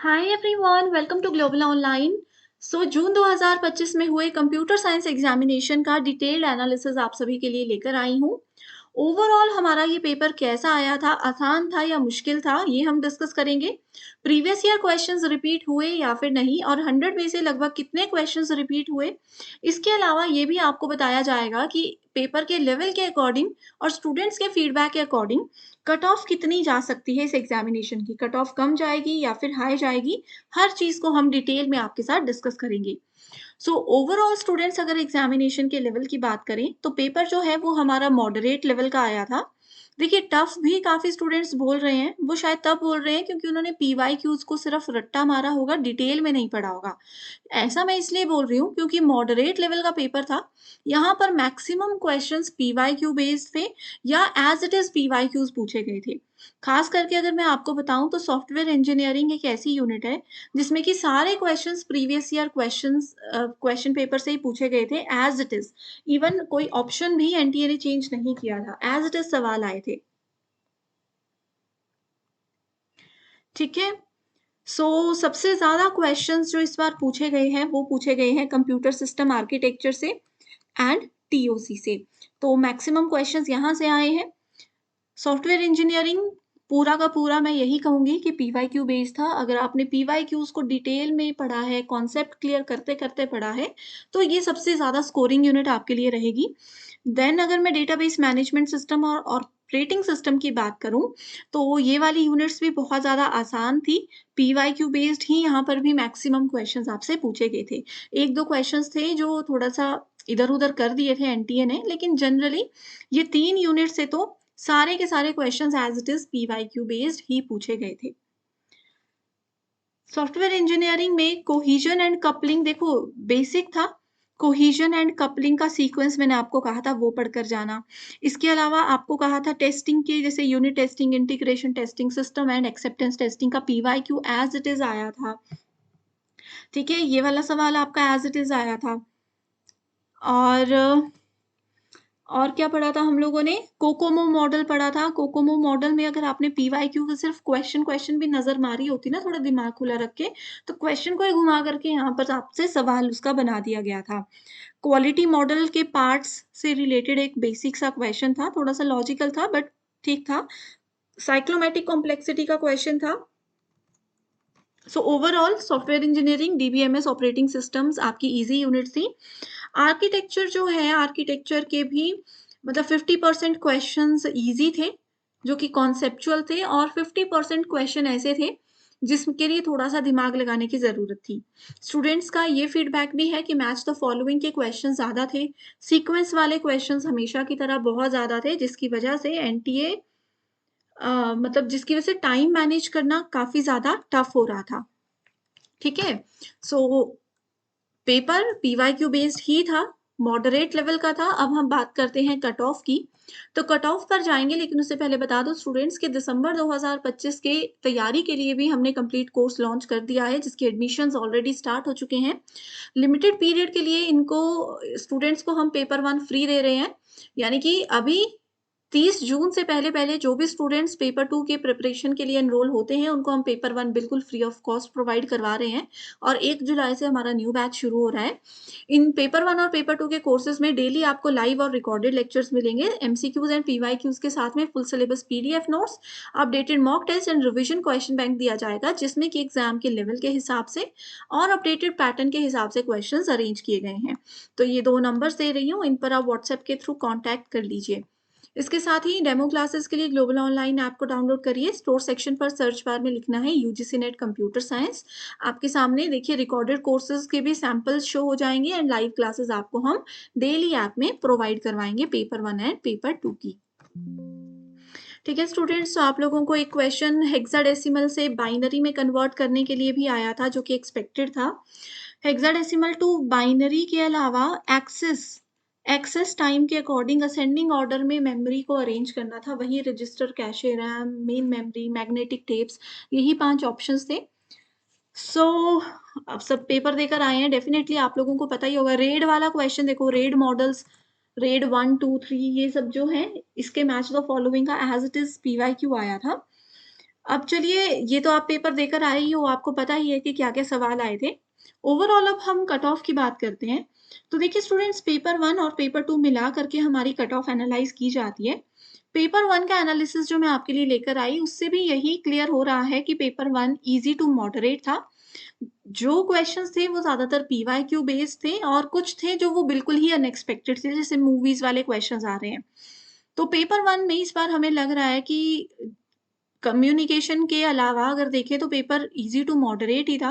Hi everyone, welcome to global online. June 2025 में हुए computer science examination का detailed analysis आप सभी के लिए लेकर आई हूँ। ओवरऑल हमारा ये पेपर कैसा आया था, आसान था या मुश्किल था, ये हम डिस्कस करेंगे। प्रीवियस ईयर क्वेश्चंस रिपीट हुए या फिर नहीं, और 100 में से लगभग कितने क्वेश्चंस रिपीट हुए। इसके अलावा ये भी आपको बताया जाएगा कि पेपर के लेवल के अकॉर्डिंग और स्टूडेंट्स के फीडबैक के अकॉर्डिंग कट ऑफ कितनी जा सकती है। इस एग्जामिनेशन की कट ऑफ कम जाएगी या फिर हाई जाएगी, हर चीज को हम डिटेल में आपके साथ डिस्कस करेंगे। ओवरऑल स्टूडेंट्स अगर एग्जामिनेशन के लेवल की बात करें तो पेपर जो है वो हमारा मॉडरेट लेवल का आया था। देखिए, टफ भी काफी स्टूडेंट्स बोल रहे हैं, वो शायद तब बोल रहे हैं क्योंकि उन्होंने पीवाई क्यूज को सिर्फ रट्टा मारा होगा, डिटेल में नहीं पढ़ा होगा। ऐसा मैं इसलिए बोल रही हूँ क्योंकि मॉडरेट लेवल का पेपर था। यहाँ पर मैक्सिमम क्वेश्चंस पीवाईक्यू बेस्ड थे या एज इट इज पीवाईक्यूज पूछे गए थे। खास करके अगर मैं आपको बताऊं तो सॉफ्टवेयर इंजीनियरिंग एक ऐसी यूनिट है जिसमें कि सारे questions previous year question paper से ही पूछे गए थे एज इट इज। इवन कोई ऑप्शन भी एनटीए ने चेंज नहीं किया था, एज इट इज सवाल आए थे। ठीक है। सबसे ज्यादा क्वेश्चंस जो इस बार पूछे गए हैं वो पूछे गए हैं कंप्यूटर सिस्टम आर्किटेक्चर से एंड टीओसी से। तो मैक्सिमम क्वेश्चंस यहाँ से आए हैं। सॉफ्टवेयर इंजीनियरिंग पूरा का पूरा मैं यही कहूंगी कि पीवाईक्यू बेस्ड था। अगर आपने पीवाईक्यूज को डिटेल में पढ़ा है, कॉन्सेप्ट क्लियर करते करते पढ़ा है, तो ये सबसे ज्यादा स्कोरिंग यूनिट आपके लिए रहेगी। देन अगर मैं डेटाबेस मैनेजमेंट सिस्टम और ऑपरेटिंग सिस्टम की बात करूं तो ये वाली यूनिट्स भी बहुत ज्यादा आसान थी। पीवाईक्यू बेस्ड ही यहाँ पर भी मैक्सिमम क्वेश्चंस आपसे पूछे गए थे। एक दो क्वेश्चंस थे जो थोड़ा सा इधर उधर कर दिए थे एनटीए ने, लेकिन जनरली ये 3 यूनिट से तो सारे के सारे questions as it is PYQ based ही पूछे गए थे। सॉफ्टवेयर इंजीनियरिंग में कोहिजन एंड कपलिंग देखो बेसिक था। कोहिजन एंड कपलिंग का सीक्वेंस मैंने आपको कहा था वो पढ़कर जाना। इसके अलावा आपको कहा था टेस्टिंग के, जैसे unit testing, integration testing, system and acceptance testing का पीवाईक्यू एज इट इज आया था। ठीक है, ये वाला सवाल आपका एज इट इज आया था। और और क्या पढ़ा था हम लोगों ने, कोकोमो मॉडल पढ़ा था। कोकोमो मॉडल में अगर आपने पीवाईक्यू को सिर्फ क्वेश्चन क्वेश्चन भी नजर मारी होती ना, थोड़ा दिमाग खुला रख के, तो क्वेश्चन को ही घुमा करके यहाँ पर आपसे सवाल उसका बना दिया गया था। क्वालिटी मॉडल के पार्ट्स से रिलेटेड एक बेसिक सा क्वेश्चन था, थोड़ा सा लॉजिकल था बट ठीक था। साइक्लोमेटिक कॉम्प्लेक्सिटी का क्वेश्चन था। Overall software engineering, DBMS, operating systems आपकी इजी यूनिट थी। आर्किटेक्चर जो है, आर्किटेक्चर के भी मतलब 50% क्वेश्चंस इजी थे जो कि कॉन्सेप्चुअल थे, और 50% क्वेश्चन ऐसे थे जिसके लिए थोड़ा सा दिमाग लगाने की जरूरत थी। स्टूडेंट्स का ये फीडबैक भी है कि मैच द फॉलोइंग के क्वेश्चन ज्यादा थे, सीक्वेंस वाले क्वेश्चंस हमेशा की तरह बहुत ज्यादा थे, जिसकी वजह से एनटीए मतलब जिसकी वजह से टाइम मैनेज करना काफी ज्यादा टफ हो रहा था। ठीक है। सो पेपर पीवाईक्यू बेस्ड ही था, मॉडरेट लेवल का था। अब हम बात करते हैं कट ऑफ की। तो कट ऑफ पर जाएंगे, लेकिन उससे पहले बता दो स्टूडेंट्स के दिसंबर 2025 के तैयारी के लिए भी हमने कंप्लीट कोर्स लॉन्च कर दिया है, जिसके एडमिशंस ऑलरेडी स्टार्ट हो चुके हैं। लिमिटेड पीरियड के लिए इनको स्टूडेंट्स को हम पेपर 1 फ्री दे रहे हैं। यानी कि अभी 30 जून से पहले पहले जो भी स्टूडेंट्स पेपर 2 के प्रिपरेशन के लिए एनरोल होते हैं उनको हम पेपर 1 बिल्कुल फ्री ऑफ कॉस्ट प्रोवाइड करवा रहे हैं। और 1 जुलाई से हमारा न्यू बैच शुरू हो रहा है। इन पेपर 1 और पेपर 2 के कोर्सेज में डेली आपको लाइव और रिकॉर्डेड लेक्चर्स मिलेंगे, एमसीक्यूज एंड पीवाईक्यूज के साथ में full syllabus PDF notes, updated mock test and revision question bank दिया जाएगा, जिसमें कि एग्जाम के लेवल के हिसाब से और अपडेटेड पैटर्न के हिसाब से क्वेश्चंस अरेंज किए गए हैं। तो ये 2 नंबर्स दे रही हूँ, इन पर आप व्हाट्सएप के थ्रू कॉन्टैक्ट कर लीजिए। इसके साथ ही डेमो क्लासेस के लिए ग्लोबल ऑनलाइन ऐप को डाउनलोड करिए। स्टोर सेक्शन पर सर्च बार में लिखना है यूजीसी नेट कंप्यूटर साइंस। आपके सामने देखिए रिकॉर्डेड कोर्सेज के भी सैंपल्स शो हो जाएंगे, एंड लाइव क्लासेस आपको हम डेली ऐप में प्रोवाइड करवाएंगे पेपर 1 एंड पेपर 2 की। ठीक है स्टूडेंट्स, तो आप लोगों को एक क्वेश्चन हेक्साडेसिमल से बाइनरी में कन्वर्ट करने के लिए भी आया था, जो कि एक्सपेक्टेड था। हेक्साडेसिमल टू बाइनरी के अलावा एक्सेस टाइम के अकॉर्डिंग असेंडिंग ऑर्डर में मेमोरी को अरेंज करना था। वही register, cache, RAM, main memory, magnetic tapes, यही 5 ऑप्शंस थे। अब सब पेपर देकर आए हैं, डेफिनेटली आप लोगों को पता ही होगा। रेड वाला क्वेश्चन देखो, रेड मॉडल्स, रेड 1 2 3 ये सब जो है, इसके मैच द फॉलोइंग का एज इट इज पीवाईक्यू आया था। अब चलिए ये तो आप पेपर देकर आए ही हो, आपको पता ही है कि क्या-क्या सवाल आए थे। ओवरऑल अब हम कट ऑफ की बात करते हैं। तो देखिए स्टूडेंट्स पेपर 1 और पेपर 2 मिला करके हमारी कट ऑफ एनालाइज़ की जाती है। पेपर 1 का एनालिसिस जो मैं आपके लिए लेकर आई उससे भी यही क्लियर हो रहा है कि पेपर 1 ईज़ी टू मॉडरेट था। जो क्वेश्चन्स थे वो ज़्यादातर पीवाईक्यू बेस्ड थे और कुछ थे जो वो बिल्कुल ही अनएक्सपेक्टेड थे, जैसे मूवीज़ वाले क्वेश्चन्स आ रहे हैं। तो पेपर 1 में इस बार हमें लग रहा है कि कम्युनिकेशन के अलावा अगर देखें तो पेपर ईज़ी टू मॉडरेट ही था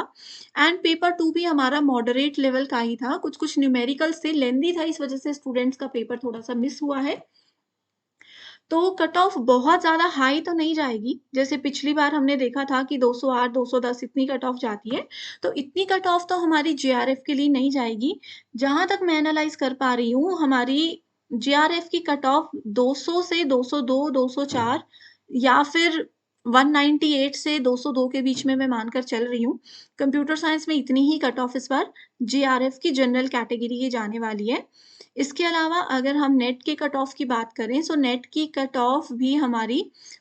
एंड पेपर 2 भी हमारा मॉडरेट लेवल का ही था। कुछ-कुछ न्यूमेरिकल्स थे, लेंथी था, इस वजह से स्टूडेंट्स का पेपर थोड़ा-सा मिस हुआ है। तो कट ऑफ बहुत ज़्यादा हाई तो नहीं जाएगी, जैसे पिछली बार हमने देखा था कि 208, 210 इतनी कट ऑफ जाती है, तो इतनी कट ऑफ तो हमारी जेआरएफ के लिए नहीं जाएगी। जहाँ तक मैं एनालाइज़ कर पा रही हूँ, हमारी जेआरएफ की कट ऑफ 200 से 202, 204 या फिर 198 से 202 के बीच में मैं मानकर चल रही हूँ। कंप्यूटर साइंस में इतनी ही कट ऑफ इस बार जेआरएफ की जनरल कैटेगरी की जाने वाली है। इसके अलावा अगर हम नेट के कट ऑफ की बात करें, सो नेट की कट ऑफ भी हमारी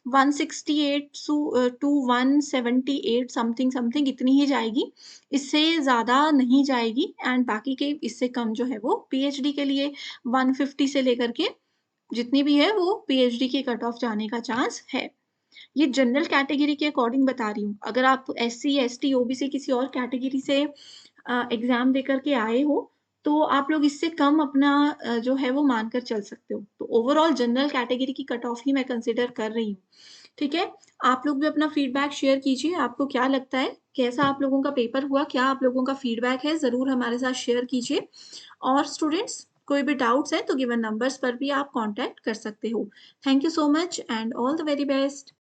168 टू 178 समथिंग समथिंग इतनी ही जाएगी। इससे ज़्यादा नहीं जाएगी एंड बाकी के इससे कम जो है वो पीएचडी के लिए 150 से लेकर के जितनी भी है वो पीएचडी की कट ऑफ जाने का चांस है। ये जनरल कैटेगरी के अकॉर्डिंग बता रही हूँ। अगर आप एससी, एसटी, ओबीसी किसी और कैटेगरी से एग्ज़ाम देकर के आए हो, तो आप लोग इससे कम अपना जो है वो मानकर चल सकते हो। तो ओवरऑल जनरल कैटेगरी की कट ऑफ ही मैं कंसिडर कर रही हूँ। ठीक है? आप लोग भी अपना फीडबैक शेयर कीजिए, आपको क्या लगता है? कैसा आप लोगों का पेपर हुआ? क्या आप लोगों का फीडबैक है? ज़रूर हमारे साथ शेयर कीजिए। और स्टूडेंट्स कोई भी डाउट्स हैं तो गिवन नंबर्स पर भी आप कॉन्टैक्ट कर सकते हो। Thank you so much and all the very best.